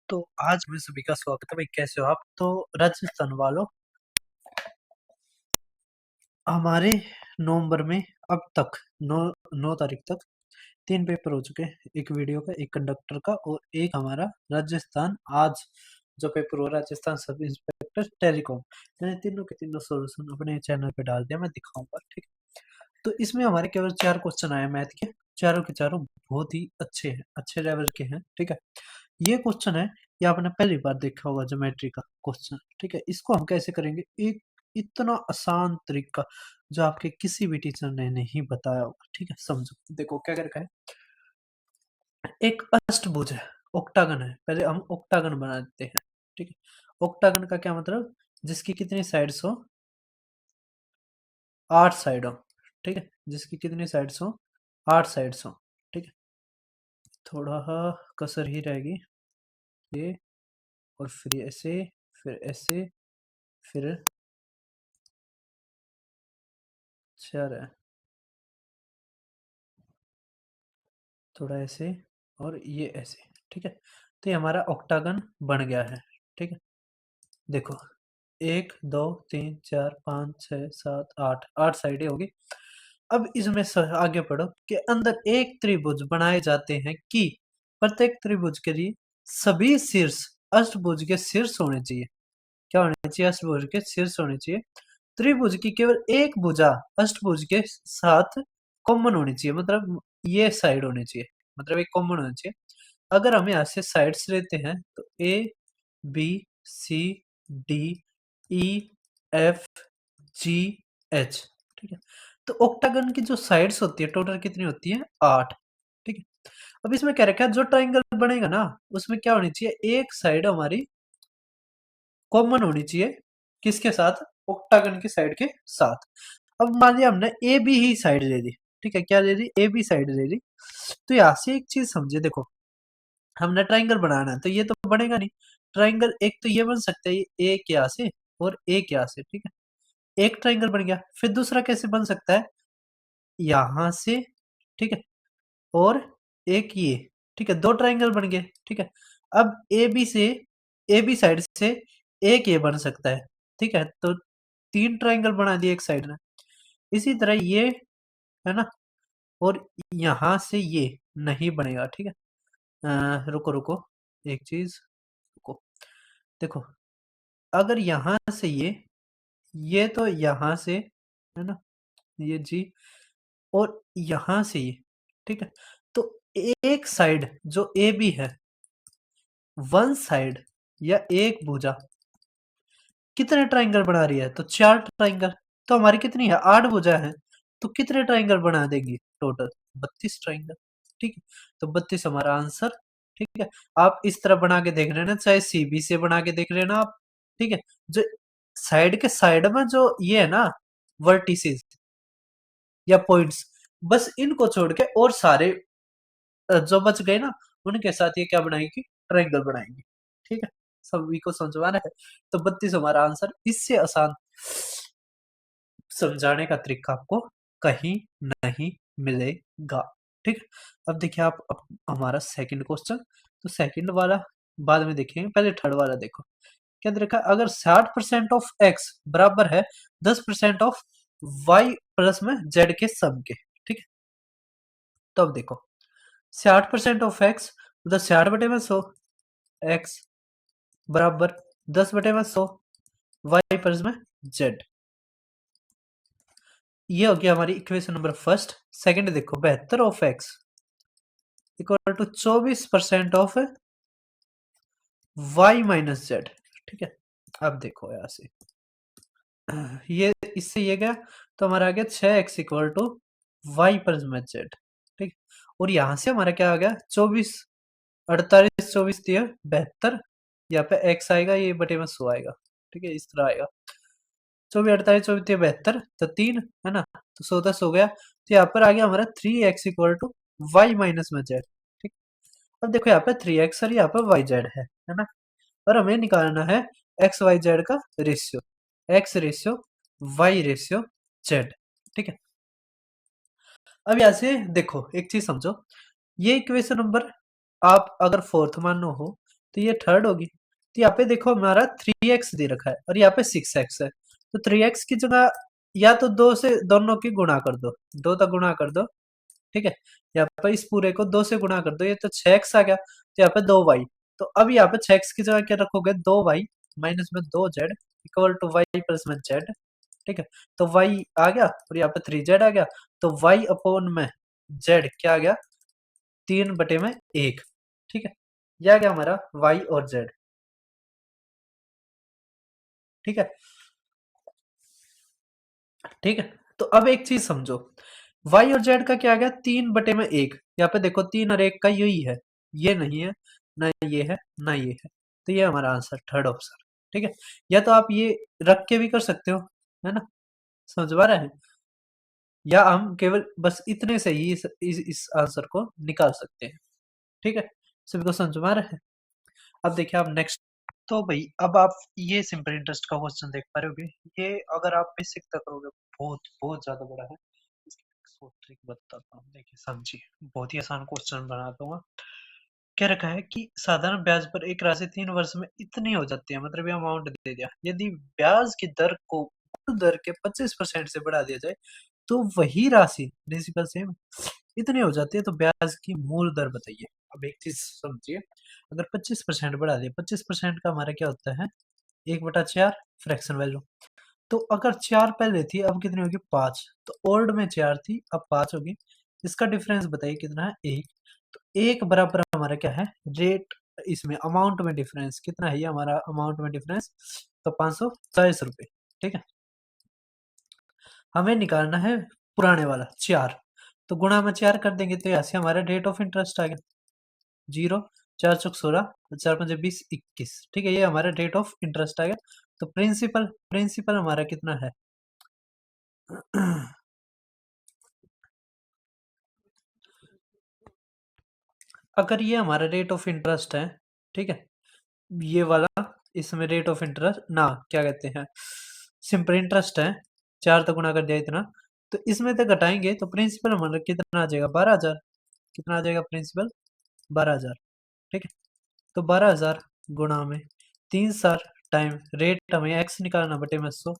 तो आज में सभी का स्वागत है भाई। कैसे हो आप? तो राजस्थान वालों, हमारे नवंबर में अब तक 9 तारीख तक 3 पेपर हो चुके हैं। एक वीडियो का, एक कंडक्टर का और एक हमारा राजस्थान आज जो पेपर हो, राजस्थान सब इंस्पेक्टर टेलीकॉम। मैंने तीनों के तीनों सोल्यूशन अपने चैनल पे डाल दिया, मैं दिखाऊंगा, ठीक है। तो इसमें हमारे केवल 4 क्वेश्चन आए मैथ के। चारों के चारों बहुत ही अच्छे हैं, अच्छे लेवल के हैं, ठीक है। ये क्वेश्चन है, ये आपने पहली बार देखा होगा, ज्योमेट्री का क्वेश्चन, ठीक है। इसको हम कैसे करेंगे? एक इतना आसान तरीका जो आपके किसी भी टीचर ने नहीं बताया होगा, ठीक है। समझो, देखो क्या कर रखा है। एक अष्टभुज है, ऑक्टागन है। पहले हम ऑक्टागन बना देते हैं, ठीक है। ऑक्टागन का क्या मतलब? जिसकी कितनी साइड्स हो? 8 साइड हो, ठीक है। जिसकी कितनी साइड्स हो? 8 साइड्स हो, ठीक है। थोड़ा कसर ही रहेगी ये, और फिर ऐसे, फिर ऐसे, फिर 4 है, थोड़ा ऐसे, और ये ऐसे, ठीक है। तो ये हमारा ऑक्टागन बन गया है, ठीक है। देखो, 1 2 3 4 5 6 7 8, 8 साइडें होगी। अब इसमें आगे पढ़ो कि अंदर एक त्रिभुज बनाए जाते हैं कि प्रत्येक त्रिभुज के लिए सभी शीर्ष अष्टभुज के शीर्ष होने चाहिए। क्या होने चाहिए? अष्टभुज के शीर्ष होने चाहिए। त्रिभुज की केवल एक भुजा अष्टभुज के साथ कॉमन होनी चाहिए, मतलब ये साइड होनी चाहिए, मतलब एक कॉमन होना चाहिए। अगर हम यहाँ से साइड्स लेते हैं तो A B C D E F G H, ठीक है। तो ऑक्टागन की जो साइड्स होती है टोटल कितनी होती है? 8, ठीक है। अब इसमें क्या रखा है, जो ट्राइंगल बनेगा ना उसमें क्या होनी चाहिए? एक साइड हमारी कॉमन होनी चाहिए, किसके साथ? ऑक्टागन की साइड के साथ। अब मान लिया हमने ए बी ही साइड ले ली, ठीक है। क्या ले ली? ए बी साइड ले ली। तो यहाँ से एक चीज समझे, देखो, हमने ट्राइंगल बनाना है तो ये तो बनेगा नहीं। ट्राइंगल एक तो ये बन सकता है, ए के यहाँ से और ए के यहाँ से, ठीक है। एक ट्राइंगल बन गया। फिर दूसरा कैसे बन सकता है? यहां से, ठीक है, और एक ये, ठीक है। 2 ट्राइंगल बन गए, ठीक है। अब ए बी से, ए बी साइड से एक ये बन सकता है, ठीक है। तो 3 ट्राइंगल बना दिए एक साइड में। इसी तरह ये, है ना, और यहां से ये नहीं बनेगा, ठीक है। रुको रुको, एक चीज, रुको। देखो, अगर यहां से ये तो यहां से, है ना, ये जी, और यहां से ये, ठीक है। तो एक साइड जो ए बी है, वन साइड या एक भुजा कितने ट्राइंगल बना रही है? तो 4 ट्राइंगल। तो हमारी कितनी है? 8 भुजा है। तो कितने ट्राइंगल बना देंगी टोटल? 32 ट्राइंगल, ठीक है। तो 32 हमारा आंसर, ठीक है। आप इस तरह बना के देख लेना, चाहे सीबी से बना के देख लेना आप, ठीक है। जो साइड के साइड में जो ये है ना, वर्टिसेस या पॉइंट्स, बस इनको छोड़ के और सारे जो बच गए ना, उनके साथ ये क्या बनाएंगे? ट्राइंगल बनाएंगे, ठीक है। सभी को समझवाना है। तो 32 हमारा आंसर। इससे आसान समझाने का तरीका आपको कहीं नहीं मिलेगा, ठीक है। अब देखिए आप, हमारा सेकंड क्वेश्चन, तो सेकंड वाला बाद में देखेंगे, पहले थर्ड वाला देखो। क्या दे रखा है? अगर 60% ऑफ एक्स बराबर है 10% ऑफ वाई प्लस में जेड के सम के, ठीक है। तो अब देखो, 60% ऑफ एक्स मतलब 60/100, एक्स बराबर 10/100 वाई प्लस में जेड। ये हो गया हमारी इक्वेशन नंबर फर्स्ट। सेकंड देखो, 72 of x equal to 24% of y minus z, ठीक है। अब देखो यहाँ से, ये इससे ये गया, तो हमारा आ गया 6x equal to y plus में जेड, ठीक। और यहाँ से हमारा क्या आ गया? 24, 48 24 दिया 72, यहाँ पे x आएगा, ये बटे में 100 आएगा, ठीक है। इस तरह आएगा, 24 48 24 दिया 72, तो 3 है ना, तो 100 10 हो गया। तो यहाँ पर आ गया हमारा 3x equal to y minus में जेड, ठीक। अब देखो यहाँ पे 3x और यहाँ पे वाई जेड है ना। और हमें निकालना है एक्स वाई जेड का ratio, x ratio y ratio z, ठीक है। अब यहाँ से देखो एक चीज समझो, ये इक्वेशन नंबर आप अगर फोर्थ मानो हो तो ये थर्ड होगी। तो यहाँ पे देखो हमारा 3x दे रखा है और यहाँ पे 6x है, तो 3x की जगह या तो दो से दोनों की गुणा कर दो, दो तक गुणा कर दो, ठीक है। यहाँ पे इस पूरे को दो से गुणा कर दो, ये तो 6x आ गया, तो यहाँ पे 2y। तो अब यहाँ पे 6x की जगह क्या रखोगे, 2y माइनस में 2z equal to y plus में z, ठीक है। तो y आ गया और यहाँ पे 3z आ गया, तो y अपॉन में z क्या आ गया, 3/1, ठीक है। यह आ गया हमारा y और z, ठीक है। ठीक है, तो अब एक चीज समझो, y और z का क्या आ गया, 3/1। यहाँ पे देखो 3 और 1 का यही है, ये नहीं है, ना ये है, ना ये है, तो ये हमारा आंसर थर्ड ऑप्शन, ठीक है। या तो आप ये रख के भी कर सकते हो, है ना, समझ पा रहे हैं, या हम केवल बस इतने से ही इस आंसर को निकाल सकते हैं, ठीक है। सभी को समझ में आ रहा है। अब देखिए आप नेक्स्ट। तो भाई अब आप ये सिंपल इंटरेस्ट का क्वेश्चन देख पा रहे होगे, ये अगर आप बेसिक तक करोगे बहुत बहुत ज्यादा बड़ा है। इसकी ट्रिक बताता हूँ, देखिए समझिए, बहुत ही आसान क्वेश्चन बना दूंगा। क्या रखा है कि साधारण ब्याज पर एक राशि 3 वर्ष में इतनी हो जाती है, मतलब ये अमाउंट दे दिया, यदि ब्याज की दर को मूल दर के 25% से बढ़ा दिया जाए तो वही राशि प्रिंसिपल सेम इतनी हो जाती है, तो ब्याज की मूल दर बताइए। अब एक चीज समझिए, अगर 25% बढ़ा दिया, 25% का हमारा क्या होता है, 1/4 फ्रैक्शन वैल्यू। तो अगर 4 पहले थी, अब कितनी होगी, 5। तो ओल्ड में 4 थी, अब 5 होगी। इसका डिफरेंस बताइए कितना है, 1। तो 1 बराबर हमारा क्या है, रेट, इसमें अमाउंट में डिफरेंस कितना है, ये हमारा अमाउंट में डिफरेंस, तो 540 रुपये, ठीक है। हमें निकालना है पुराने वाला 4, तो गुणा में 4 कर देंगे, तो यहाँ से हमारा रेट ऑफ इंटरेस्ट आ गया 0, 4 चौक 16, 4 पंजे 20, 21, ठीक है। ये हमारा रेट ऑफ इंटरेस्ट आ गया। तो प्रिंसिपल प्रिंसिपल हमारा कितना है अगर ये हमारा रेट ऑफ इंटरेस्ट है, ठीक है, ये वाला, इसमें रेट ऑफ इंटरेस्ट ना क्या कहते हैं, सिंपल इंटरेस्ट है, 4 तक गुणा कर दिया इतना, तो इसमें तक घटाएंगे तो प्रिंसिपल हमारा कितना आ जाएगा, 12,000। कितना आ जाएगा प्रिंसिपल, 12,000, ठीक है। तो 12,000 गुणा में 3 साल टाइम रेट हमें एक्स निकालना, बटे में 100,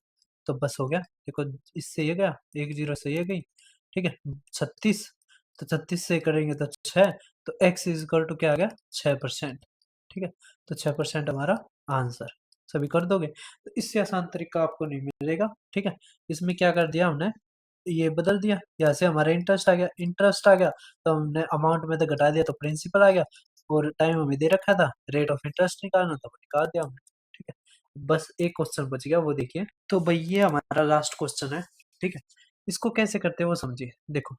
तो बस हो गया। देखो इससे ये गया, एक जीरो से ये गई, ठीक है, 36। तो 36 से करेंगे तो 6, तो एक्स इज इक्वल टू क्या आ गया, 6%, ठीक है। तो 6% हमारा आंसर, सभी कर दोगे, तो इससे आसान तरीका आपको नहीं मिलेगा, ठीक है। इसमें क्या कर दिया हमने, ये बदल दिया, यहाँ से हमारा इंटरेस्ट आ गया, इंटरेस्ट आ गया, तो हमने अमाउंट में तो घटा दिया, तो प्रिंसिपल आ गया, और टाइम हमें दे रखा था रेट ऑफ इंटरेस्ट निकालना, तो वो निकाल दिया हमने, ठीक है। बस एक क्वेश्चन बच गया, वो देखिए। तो भाई ये हमारा लास्ट क्वेश्चन है, ठीक है। इसको कैसे करते हैं वो समझिए। देखो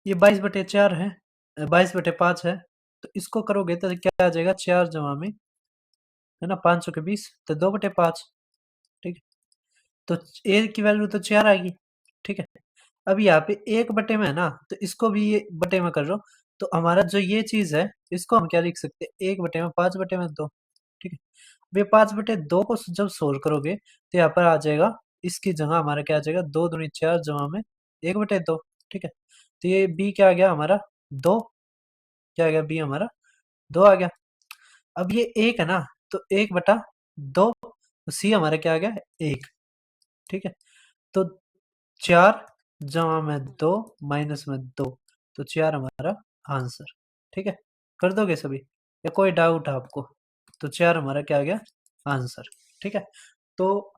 ये 22/4 है, 22/5 है, तो इसको करोगे तो क्या आ जाएगा, 4 जमा में, है ना, 500 के 20, तो 2/5, ठीक है। तो ए की वैल्यू तो 4 आएगी, ठीक है। अब यहाँ पे 1 बटे में है ना, तो इसको भी ये बटे में कर लो, तो हमारा जो ये चीज है, इसको हम क्या लिख सकते हैं, 1 बटे में, 5 बटे में 2, ठीक है। अब ये 5/2 को जब सोल्व करोगे तो यहाँ पर आ जाएगा, इसकी जगह हमारा क्या आ जाएगा, 2 दूनी 4 जमा में 1/2, ठीक है। तो ये बी क्या आ गया हमारा, 2, क्या आ गया, बी हमारा 2 आ गया। अब ये 1 है ना, तो 1/2, तो सी हमारा क्या आ गया, 1, ठीक है। तो 4 जमा में 2 माइनस में 2, तो 4 हमारा आंसर, ठीक है। कर दोगे सभी, या कोई डाउट है आपको, तो 4 हमारा क्या आ गया, आंसर, ठीक है। तो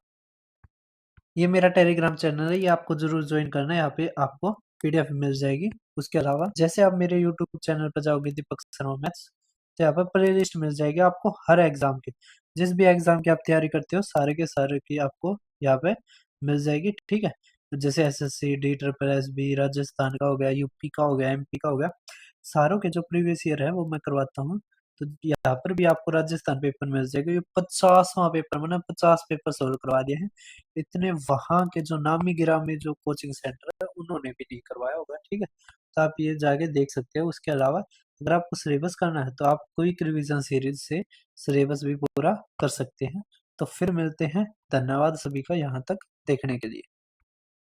ये मेरा टेलीग्राम चैनल है, ये आपको जरूर ज्वाइन करना है, यहाँ पे आपको पीडीएफ मिल जाएगी। उसके अलावा जैसे आप मेरे यूट्यूब चैनल पर जाओगे दीपक शर्मा मैथ्स, तो यहाँ पर प्ले लिस्ट मिल जाएगी आपको हर एग्जाम की, जिस भी एग्जाम की आप तैयारी करते हो सारे के सारे की आपको यहाँ पे मिल जाएगी, ठीक है। जैसे SSC, D triple S B, Rajasthan का हो गया, यूपी का हो गया, एमपी का हो गया, सारों के जो प्रीवियस ईयर है वो मैं करवाता हूँ। तो यहाँ पर भी आपको राजस्थान पेपर मिल जाएगा, ये 50वां पेपर, मैंने 50 पेपर सोल्व करवा दिए हैं। इतने वहां के जो नामी गिरामी जो कोचिंग सेंटर है उन्होंने भी नहीं करवाया होगा, ठीक है। तो आप ये जाके देख सकते हो। उसके अलावा अगर आपको सिलेबस करना है तो आप क्विक रिवीजन सीरीज से सिलेबस भी पूरा कर सकते हैं। तो फिर मिलते हैं, धन्यवाद सभी का यहाँ तक देखने के लिए।